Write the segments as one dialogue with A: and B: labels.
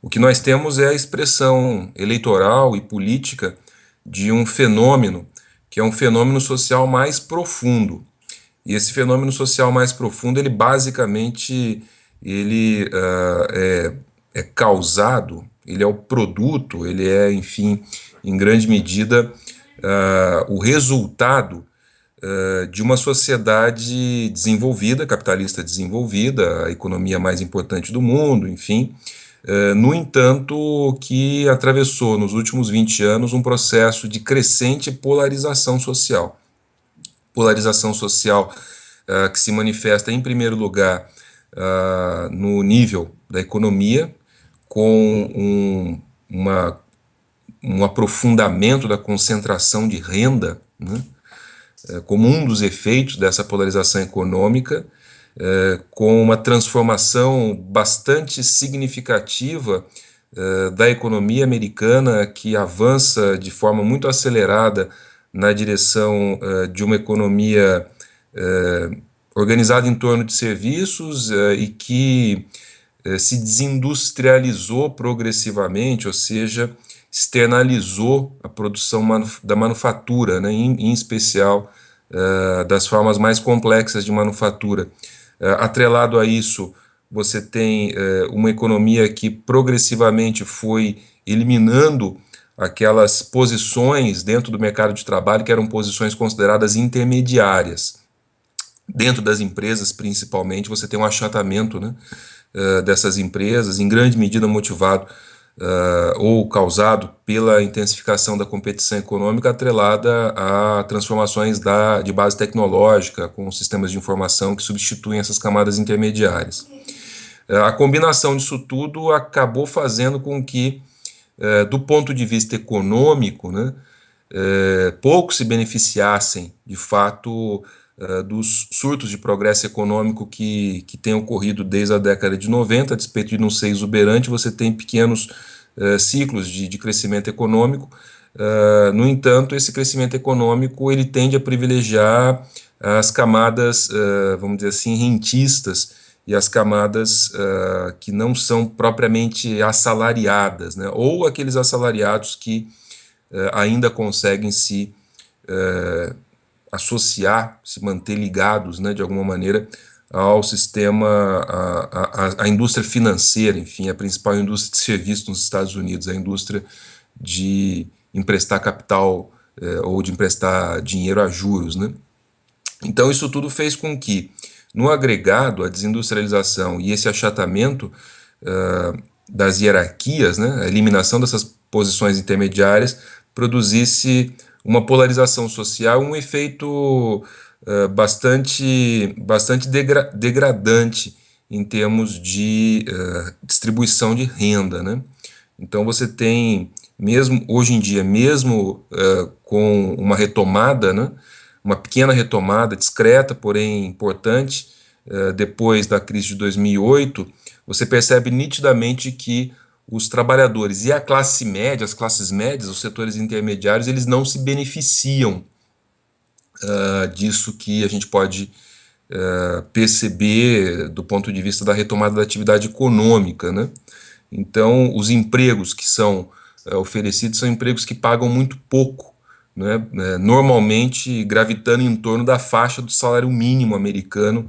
A: O que nós temos é a expressão eleitoral e política de um fenômeno, que é um fenômeno social mais profundo. E esse fenômeno social mais profundo, ele basicamente ele, é causado, ele é o produto, ele é, enfim, em grande medida, o resultado de uma sociedade desenvolvida, capitalista desenvolvida, a economia mais importante do mundo, enfim. No entanto, que atravessou nos últimos 20 anos um processo de crescente polarização social. Polarização social que se manifesta, em primeiro lugar, no nível da economia, com um aprofundamento da concentração de renda, né, como um dos efeitos dessa polarização econômica, com uma transformação bastante significativa da economia americana, que avança de forma muito acelerada na direção de uma economia organizada em torno de serviços e que se desindustrializou progressivamente, ou seja, externalizou a produção da manufatura, né, em especial das formas mais complexas de manufatura. Atrelado a isso, você tem uma economia que progressivamente foi eliminando aquelas posições dentro do mercado de trabalho que eram posições consideradas intermediárias. Dentro das empresas, principalmente, você tem um achatamento, né, dessas empresas, em grande medida motivado ou causado pela intensificação da competição econômica atrelada a transformações de base tecnológica, com sistemas de informação que substituem essas camadas intermediárias. A combinação disso tudo acabou fazendo com que, do ponto de vista econômico, né, poucos se beneficiassem, de fato, dos surtos de progresso econômico que tem ocorrido desde a década de 90, a despeito de não ser exuberante, você tem pequenos ciclos de crescimento econômico. No entanto, esse crescimento econômico ele tende a privilegiar as camadas, vamos dizer assim, rentistas, e as camadas que não são propriamente assalariadas, né? Ou aqueles assalariados que ainda conseguem se associar, se manter ligados, né, de alguma maneira, ao sistema, à indústria financeira, enfim, a principal indústria de serviços nos Estados Unidos, a indústria de emprestar capital ou de emprestar dinheiro a juros, né? Então isso tudo fez com que, no agregado, a desindustrialização e esse achatamento das hierarquias, né, a eliminação dessas posições intermediárias, produzisse uma polarização social, um efeito bastante degradante em termos de distribuição de renda, né? Então você tem, mesmo hoje em dia, mesmo com uma retomada, né, uma pequena retomada, discreta, porém importante, depois da crise de 2008, você percebe nitidamente que os trabalhadores e a classe média, as classes médias, os setores intermediários, eles não se beneficiam disso que a gente pode perceber do ponto de vista da retomada da atividade econômica, né? Então, os empregos que são oferecidos são empregos que pagam muito pouco, né? Normalmente gravitando em torno da faixa do salário mínimo americano.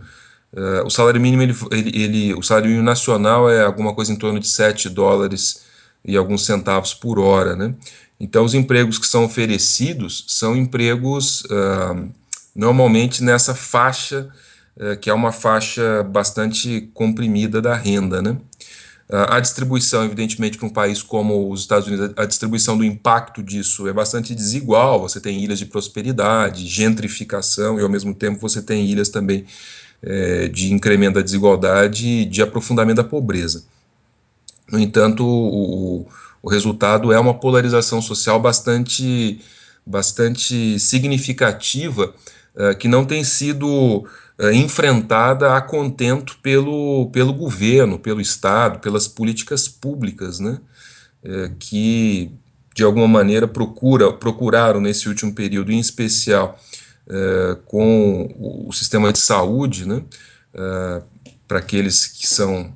A: O salário mínimo, o salário mínimo nacional é alguma coisa em torno de 7 dólares e alguns centavos por hora, né? Então, os empregos que são oferecidos são empregos normalmente nessa faixa, que é uma faixa bastante comprimida da renda, né? A distribuição, evidentemente, para um país como os Estados Unidos, a distribuição do impacto disso é bastante desigual. Você tem ilhas de prosperidade, gentrificação, e ao mesmo tempo você tem ilhas também de incremento da desigualdade e de aprofundamento da pobreza. No entanto, o resultado é uma polarização social bastante significativa, que não tem sido enfrentada a contento pelo governo, pelo Estado, pelas políticas públicas, né, que de alguma maneira procuraram nesse último período, em especial com o sistema de saúde, né, para aqueles que são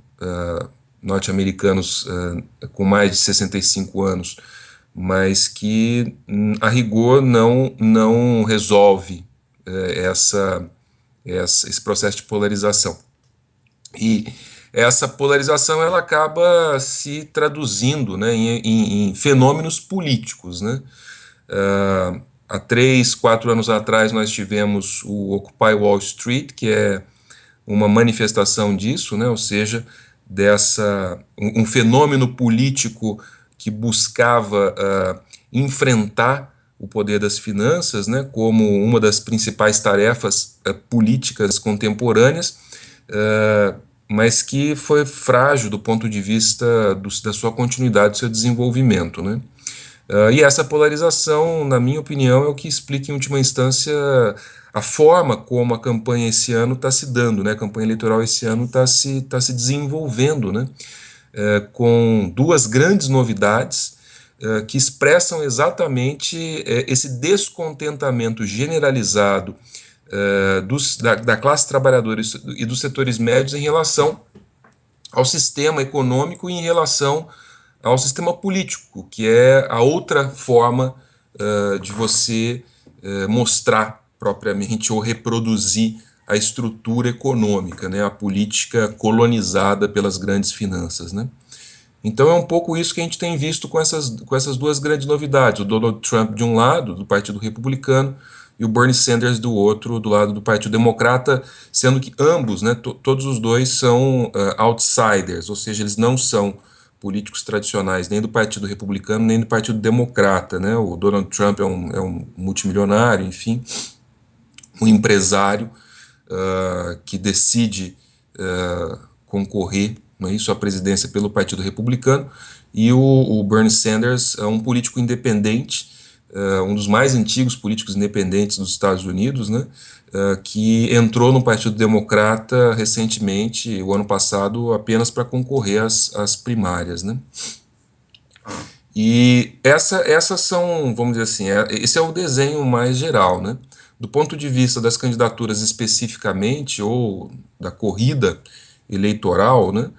A: norte-americanos com mais de 65 anos, mas que, a rigor, não resolve esse processo de polarização. E essa polarização ela acaba se traduzindo, né, em fenômenos políticos, né? Há 3, 4 anos atrás nós tivemos o Occupy Wall Street, que é uma manifestação disso, né? Ou seja, um fenômeno político que buscava enfrentar o poder das finanças, né, como uma das principais tarefas políticas contemporâneas, mas que foi frágil do ponto de vista da sua continuidade, do seu desenvolvimento, né? E essa polarização, na minha opinião, é o que explica, em última instância, a forma como a campanha esse ano está se dando, né? A campanha eleitoral esse ano está se desenvolvendo, né? Com duas grandes novidades que expressam exatamente esse descontentamento generalizado da classe trabalhadora e dos setores médios em relação ao sistema econômico e em relação ao sistema político, que é a outra forma de você mostrar propriamente ou reproduzir a estrutura econômica, né, a política colonizada pelas grandes finanças, né? Então é um pouco isso que a gente tem visto com essas duas grandes novidades, o Donald Trump de um lado, do Partido Republicano, e o Bernie Sanders do outro, do lado do Partido Democrata, sendo que ambos, né, todos os dois são outsiders, ou seja, eles não são políticos tradicionais, nem do Partido Republicano, nem do Partido Democrata, né? O Donald Trump é um multimilionário, enfim, um empresário que decide concorrer, não é isso, à presidência pelo Partido Republicano, e o Bernie Sanders é um político independente, um dos mais antigos políticos independentes dos Estados Unidos, né, que entrou no Partido Democrata recentemente, o ano passado, apenas para concorrer às primárias, né. E essas são, vamos dizer assim, esse é o desenho mais geral, né. Do ponto de vista das candidaturas especificamente, ou da corrida eleitoral, né,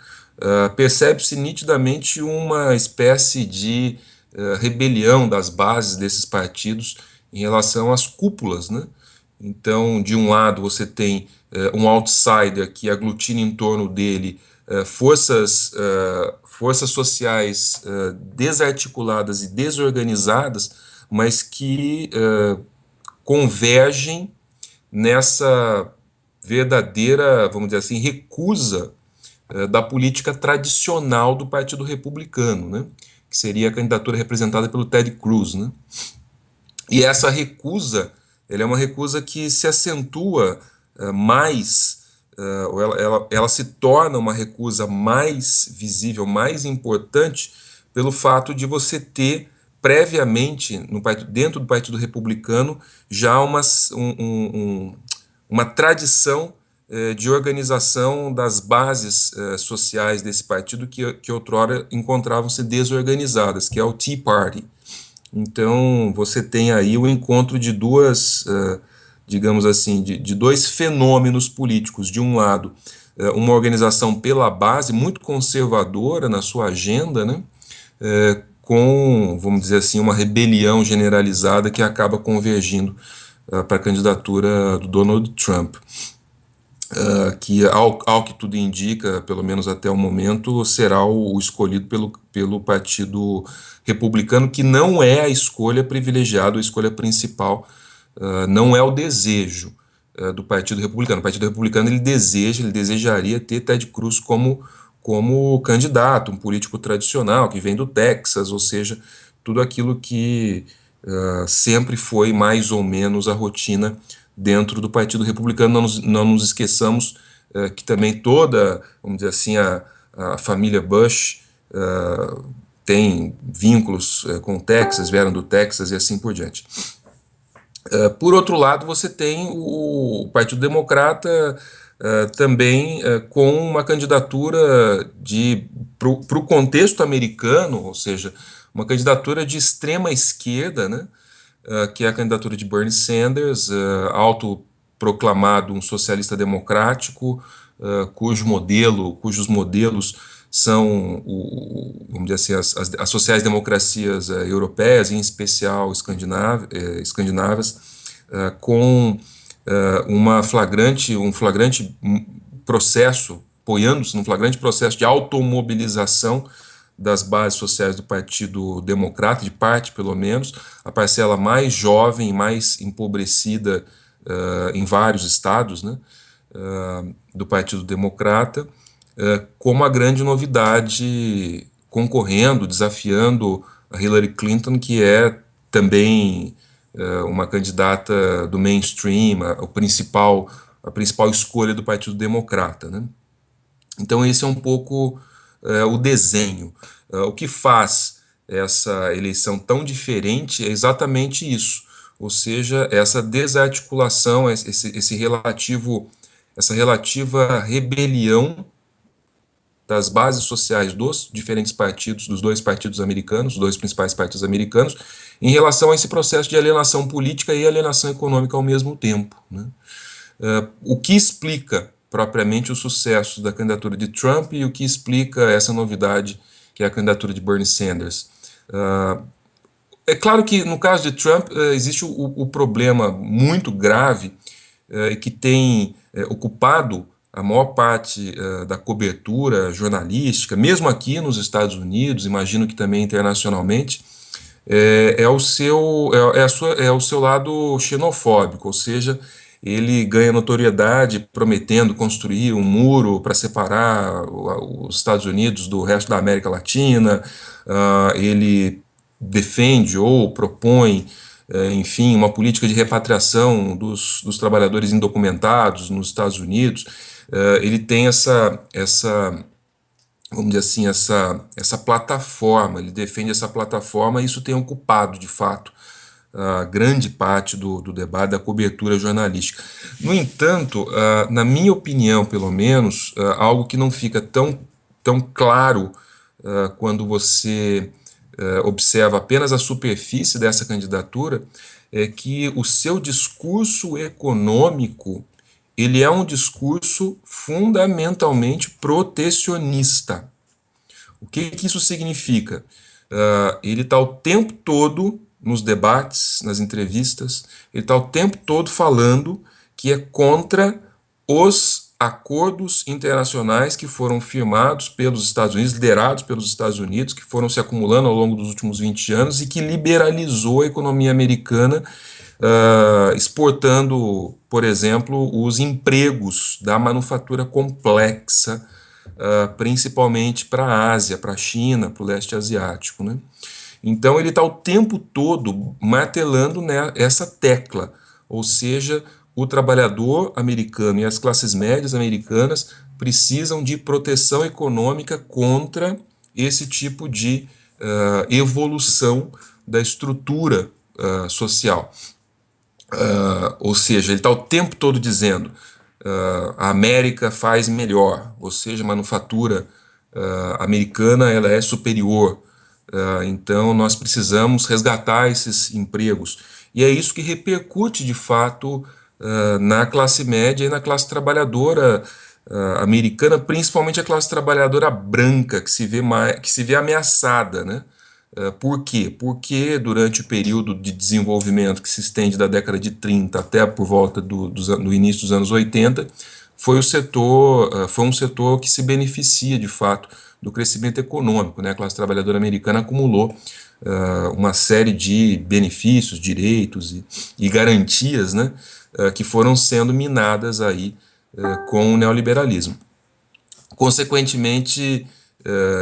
A: percebe-se nitidamente uma espécie de rebelião das bases desses partidos em relação às cúpulas, né? Então, de um lado, você tem um outsider que aglutina em torno dele forças sociais desarticuladas e desorganizadas, mas que convergem nessa verdadeira, vamos dizer assim, recusa da política tradicional do Partido Republicano, né, que seria a candidatura representada pelo Ted Cruz, né. E essa recusa, ela é uma recusa que se acentua mais, ou ela se torna uma recusa mais visível, mais importante, pelo fato de você ter previamente, dentro do Partido Republicano, já uma tradição de organização das bases sociais desse partido que outrora encontravam-se desorganizadas, que é o Tea Party. Então, você tem aí o encontro de digamos assim, de dois fenômenos políticos. De um lado, uma organização pela base, muito conservadora na sua agenda, né, com, vamos dizer assim, uma rebelião generalizada que acaba convergindo para a candidatura do Donald Trump. Que, ao que tudo indica, pelo menos até o momento, será o escolhido pelo Partido Republicano, que não é a escolha privilegiada, a escolha principal, não é o desejo do Partido Republicano. O Partido Republicano ele desejaria ter Ted Cruz como candidato, um político tradicional, que vem do Texas, ou seja, tudo aquilo que sempre foi mais ou menos a rotina dentro do Partido Republicano. Não nos esqueçamos que também toda, vamos dizer assim, a família Bush tem vínculos com o Texas, vieram do Texas e assim por diante. Por outro lado, você tem o Partido Democrata também com uma candidatura para o contexto americano, ou seja, uma candidatura de extrema esquerda, né, que é a candidatura de Bernie Sanders, autoproclamado um socialista democrático, cujos modelos são, vamos dizer assim, as sociais-democracias europeias, em especial escandinavas, com um flagrante processo, apoiando-se num flagrante processo de automobilização das bases sociais do Partido Democrata, de parte pelo menos, a parcela mais jovem, mais empobrecida em vários estados, né, do Partido Democrata, como a grande novidade, concorrendo, desafiando a Hillary Clinton, que é também uma candidata do mainstream, a principal escolha do Partido Democrata, né? Então esse é um pouco o desenho. O que faz essa eleição tão diferente é exatamente isso, ou seja, essa desarticulação, essa relativa rebelião das bases sociais dos diferentes partidos, dos dois partidos americanos, os dois principais partidos americanos, em relação a esse processo de alienação política e alienação econômica ao mesmo tempo, né? O que explica propriamente o sucesso da candidatura de Trump e o que explica essa novidade que é a candidatura de Bernie Sanders. É claro que no caso de Trump existe o problema muito grave que tem ocupado a maior parte da cobertura jornalística, mesmo aqui nos Estados Unidos, imagino que também internacionalmente, é o seu lado xenofóbico, ou seja, ele ganha notoriedade prometendo construir um muro para separar os Estados Unidos do resto da América Latina. Ele defende ou propõe, enfim, uma política de repatriação dos trabalhadores indocumentados nos Estados Unidos. Ele tem vamos dizer assim, essa plataforma, ele defende essa plataforma e isso tem ocupado, de fato, grande parte do debate, da cobertura jornalística. No entanto, na minha opinião, pelo menos, algo que não fica tão claro quando você observa apenas a superfície dessa candidatura, é que o seu discurso econômico ele é um discurso fundamentalmente protecionista. O que isso significa? Ele está o tempo todo nos debates, nas entrevistas, ele está o tempo todo falando que é contra os acordos internacionais que foram firmados pelos Estados Unidos, liderados pelos Estados Unidos, que foram se acumulando ao longo dos últimos 20 anos e que liberalizou a economia americana, exportando, por exemplo, os empregos da manufatura complexa, principalmente para a Ásia, para a China, para o leste asiático, né? Então ele está o tempo todo martelando, né, essa tecla, ou seja, o trabalhador americano e as classes médias americanas precisam de proteção econômica contra esse tipo de evolução da estrutura social. Ou seja, ele está o tempo todo dizendo a América faz melhor, ou seja, a manufatura americana ela é superior, então nós precisamos resgatar esses empregos. E é isso que repercute de fato na classe média e na classe trabalhadora americana, principalmente a classe trabalhadora branca, que se vê ameaçada, né? Por quê? Porque durante o período de desenvolvimento que se estende da década de 30 até por volta do início dos anos 80, foi um setor que se beneficia de fato do crescimento econômico, né? A classe trabalhadora americana acumulou uma série de benefícios, direitos e garantias, né? Que foram sendo minadas aí com o neoliberalismo. Consequentemente,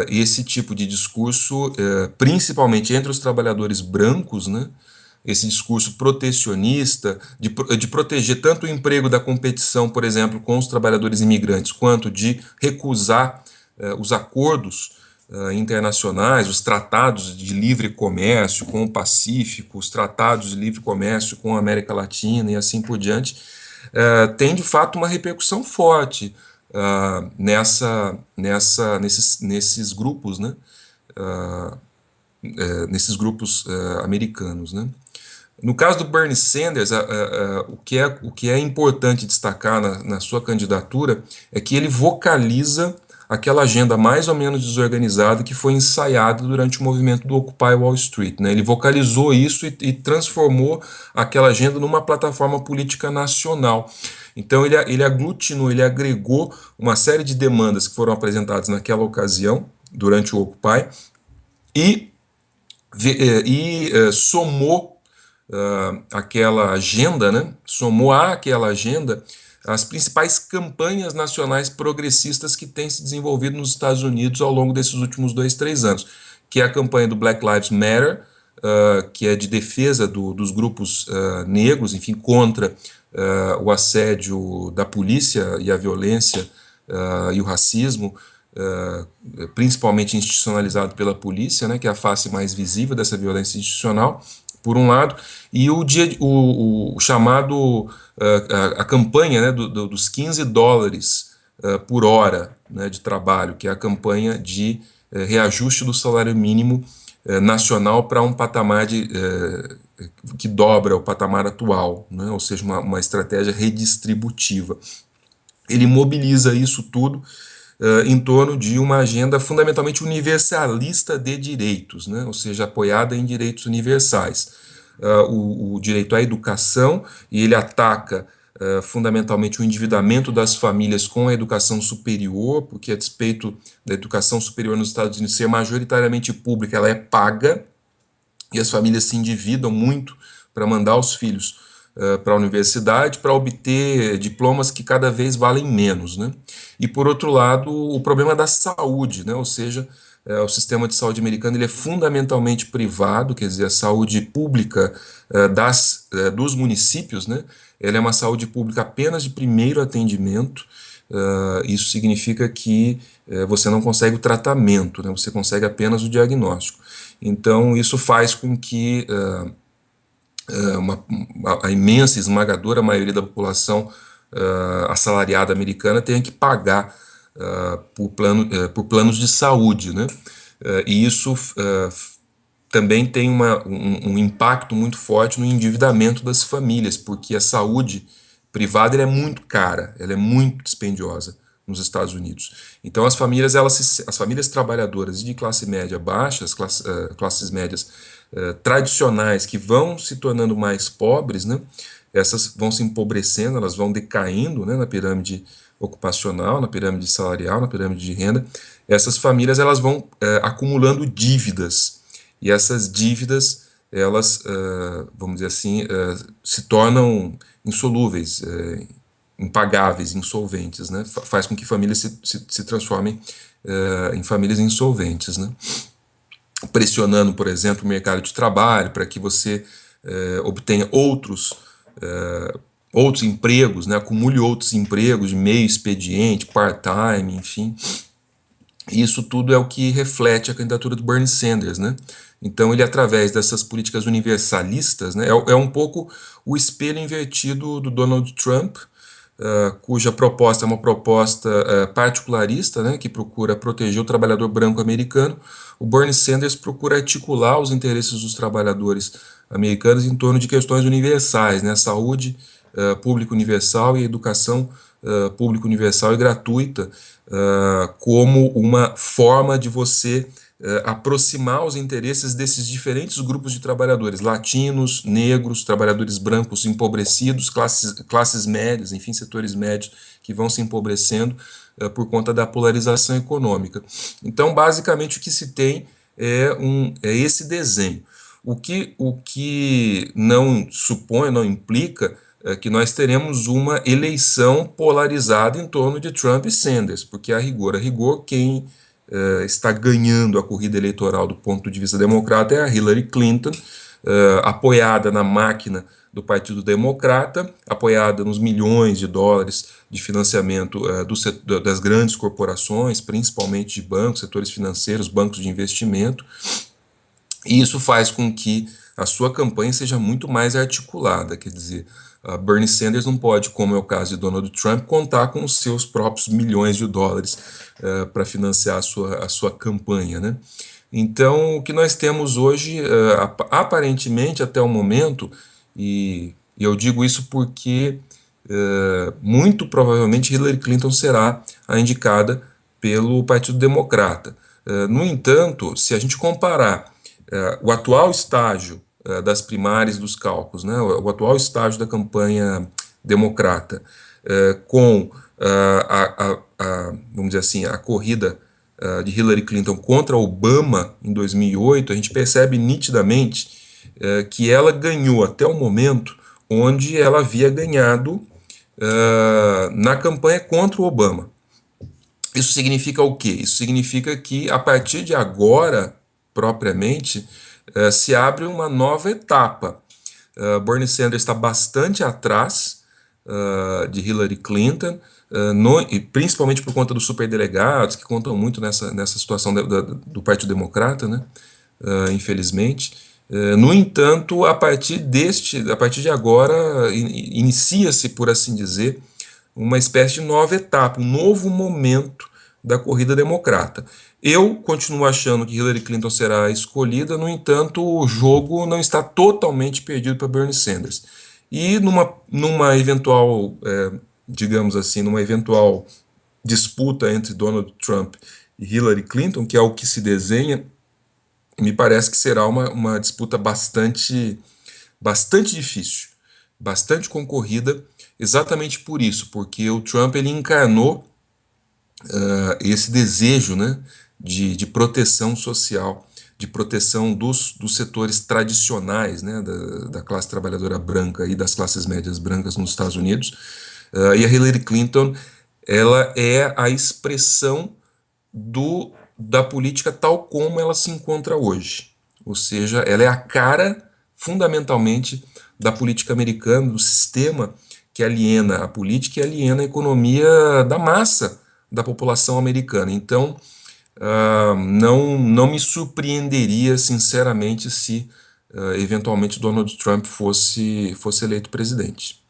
A: esse tipo de discurso, principalmente entre os trabalhadores brancos, né, esse discurso protecionista, de proteger tanto o emprego da competição, por exemplo, com os trabalhadores imigrantes, quanto de recusar os acordos internacionais, os tratados de livre comércio com o Pacífico, os tratados de livre comércio com a América Latina e assim por diante, tem de fato uma repercussão forte nesses grupos, né? Nesses grupos americanos, né? No caso do Bernie Sanders, o que é importante destacar na sua candidatura é que ele vocaliza aquela agenda mais ou menos desorganizada que foi ensaiada durante o movimento do Occupy Wall Street, né? Ele vocalizou isso e transformou aquela agenda numa plataforma política nacional. Então ele aglutinou, ele agregou uma série de demandas que foram apresentadas naquela ocasião, durante o Occupy, e, somou aquela agenda, né? Somou àquela agenda as principais campanhas nacionais progressistas que têm se desenvolvido nos Estados Unidos ao longo desses últimos 2, 3 anos, que é a campanha do Black Lives Matter, que é de defesa dos grupos negros, enfim, contra o assédio da polícia e a violência e o racismo, principalmente institucionalizado pela polícia, né, que é a face mais visível dessa violência institucional, por um lado, e o chamado, a campanha, né, dos $15 por hora, né, de trabalho, que é a campanha de reajuste do salário mínimo nacional para um patamar que dobra o patamar atual, né, ou seja, uma estratégia redistributiva. Ele mobiliza isso tudo em torno de uma agenda fundamentalmente universalista de direitos, né? Ou seja, apoiada em direitos universais. O direito à educação, e ele ataca fundamentalmente o endividamento das famílias com a educação superior, porque a despeito da educação superior nos Estados Unidos ser majoritariamente pública, ela é paga, e as famílias se endividam muito para mandar os filhos para a universidade, para obter diplomas que cada vez valem menos, né? E por outro lado, o problema da saúde, né? Ou seja, o sistema de saúde americano ele é fundamentalmente privado, quer dizer, a saúde pública dos municípios, né? Ela é uma saúde pública apenas de primeiro atendimento. Isso significa que você não consegue o tratamento, né? Você consegue apenas o diagnóstico. Então, isso faz com que a imensa, esmagadora maioria da população assalariada americana tenha que pagar por planos de saúde, né? E isso também tem um impacto muito forte no endividamento das famílias, porque a saúde privada ela é muito cara, ela é muito dispendiosa nos Estados Unidos. Então as famílias trabalhadoras e de classe média baixa, as classes médias tradicionais que vão se tornando mais pobres, né, essas vão se empobrecendo, elas vão decaindo, né, na pirâmide ocupacional, na pirâmide salarial, na pirâmide de renda. Essas famílias elas vão acumulando dívidas, e essas dívidas elas, vamos dizer assim, se tornam insolúveis, impagáveis, insolventes, né? Faz com que famílias se transformem em famílias insolventes, né? Pressionando, por exemplo, o mercado de trabalho para que você obtenha outros empregos, né? Acumule outros empregos de meio expediente, part-time, enfim. Isso tudo é o que reflete a candidatura do Bernie Sanders, né? Então ele, através dessas políticas universalistas, né, é um pouco o espelho invertido do Donald Trump, cuja proposta é uma proposta particularista, né, que procura proteger o trabalhador branco americano. O Bernie Sanders procura articular os interesses dos trabalhadores americanos em torno de questões universais, né, saúde pública universal e educação pública universal e gratuita, como uma forma de você aproximar os interesses desses diferentes grupos de trabalhadores, latinos, negros, trabalhadores brancos empobrecidos, classes médias, enfim, setores médios que vão se empobrecendo por conta da polarização econômica. Então, basicamente, o que se tem é esse desenho. O que não supõe, não implica que nós teremos uma eleição polarizada em torno de Trump e Sanders, porque a rigor, quem está ganhando a corrida eleitoral do ponto de vista democrata é a Hillary Clinton, apoiada na máquina do Partido Democrata, apoiada nos milhões de dólares de financiamento das grandes corporações, principalmente de bancos, setores financeiros, bancos de investimento, e isso faz com que a sua campanha seja muito mais articulada, quer dizer, Bernie Sanders não pode, como é o caso de Donald Trump, contar com os seus próprios milhões de dólares para financiar a sua campanha, né? Então, o que nós temos hoje, aparentemente, até o momento, e eu digo isso porque muito provavelmente Hillary Clinton será a indicada pelo Partido Democrata. No entanto, se a gente comparar o atual estágio das primárias dos cálculos, né, o atual estágio da campanha democrata, com vamos dizer assim, a corrida de Hillary Clinton contra Obama em 2008, a gente percebe nitidamente que ela ganhou até o momento onde ela havia ganhado na campanha contra o Obama. Isso significa o quê? Isso significa que a partir de agora, propriamente, se abre uma nova etapa. Bernie Sanders está bastante atrás de Hillary Clinton, e principalmente por conta dos superdelegados, que contam muito nessa situação do Partido Democrata, né? Infelizmente. No entanto, a partir de agora, inicia-se, por assim dizer, uma espécie de nova etapa, um novo momento da corrida democrata. Eu continuo achando que Hillary Clinton será escolhida, no entanto, o jogo não está totalmente perdido para Bernie Sanders. E numa eventual, digamos assim, numa eventual disputa entre Donald Trump e Hillary Clinton, que é o que se desenha, me parece que será uma disputa bastante difícil, bastante concorrida, exatamente por isso, porque o Trump ele encarnou esse desejo, né, de proteção social, de proteção dos setores tradicionais, né, da classe trabalhadora branca e das classes médias brancas nos Estados Unidos. E a Hillary Clinton, ela é a expressão da política tal como ela se encontra hoje. Ou seja, ela é a cara, fundamentalmente, da política americana, do sistema que aliena a política e aliena a economia da massa da população americana. Então, não me surpreenderia, sinceramente, se eventualmente Donald Trump fosse eleito presidente.